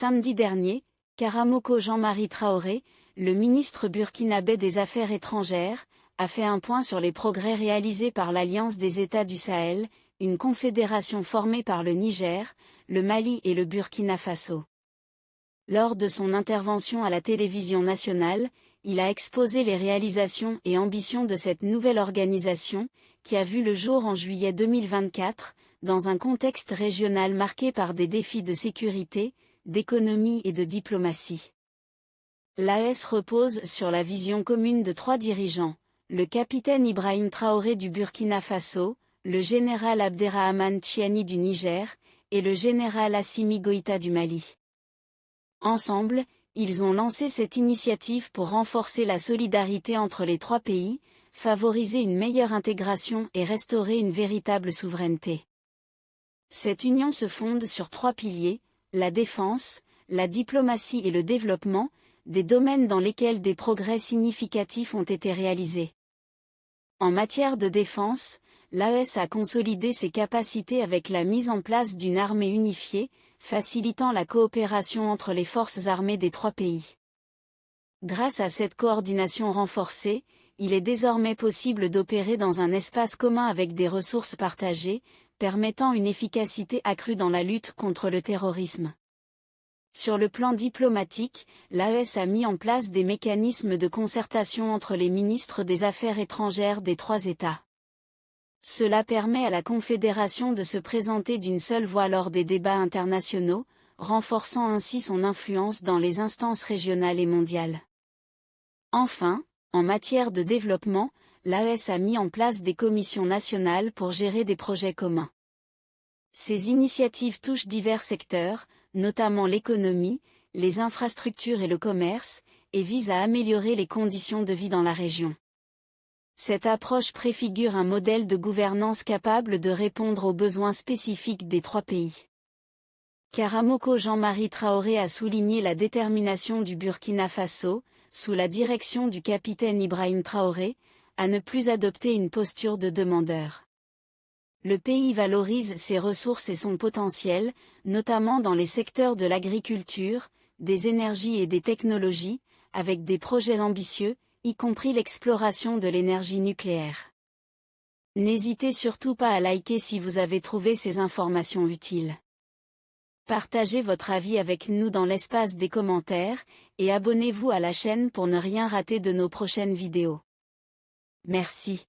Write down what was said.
Samedi dernier, Karamoko Jean-Marie Traoré, le ministre burkinabé des Affaires étrangères, a fait un point sur les progrès réalisés par l'Alliance des États du Sahel, une confédération formée par le Niger, le Mali et le Burkina Faso. Lors de son intervention à la télévision nationale, il a exposé les réalisations et ambitions de cette nouvelle organisation, qui a vu le jour en juillet 2024, dans un contexte régional marqué par des défis de sécurité, d'économie et de diplomatie. L'AES repose sur la vision commune de 3 dirigeants, le capitaine Ibrahim Traoré du Burkina Faso, le général Abderrahmane Tchiani du Niger, et le général Assimi Goïta du Mali. Ensemble, ils ont lancé cette initiative pour renforcer la solidarité entre les 3 pays, favoriser une meilleure intégration et restaurer une véritable souveraineté. Cette union se fonde sur 3 piliers, la défense, la diplomatie et le développement, des domaines dans lesquels des progrès significatifs ont été réalisés. En matière de défense, l'AES a consolidé ses capacités avec la mise en place d'une armée unifiée, facilitant la coopération entre les forces armées des 3 pays. Grâce à cette coordination renforcée, il est désormais possible d'opérer dans un espace commun avec des ressources partagées, permettant une efficacité accrue dans la lutte contre le terrorisme. Sur le plan diplomatique, l'AES a mis en place des mécanismes de concertation entre les ministres des Affaires étrangères des 3 États. Cela permet à la Confédération de se présenter d'une seule voix lors des débats internationaux, renforçant ainsi son influence dans les instances régionales et mondiales. Enfin, en matière de développement, l'AES a mis en place des commissions nationales pour gérer des projets communs. Ces initiatives touchent divers secteurs, notamment l'économie, les infrastructures et le commerce, et visent à améliorer les conditions de vie dans la région. Cette approche préfigure un modèle de gouvernance capable de répondre aux besoins spécifiques des 3 pays. Karamoko Jean-Marie Traoré a souligné la détermination du Burkina Faso, sous la direction du capitaine Ibrahim Traoré, à ne plus adopter une posture de demandeur. Le pays valorise ses ressources et son potentiel, notamment dans les secteurs de l'agriculture, des énergies et des technologies, avec des projets ambitieux, y compris l'exploration de l'énergie nucléaire. N'hésitez surtout pas à liker si vous avez trouvé ces informations utiles. Partagez votre avis avec nous dans l'espace des commentaires, et abonnez-vous à la chaîne pour ne rien rater de nos prochaines vidéos. Merci.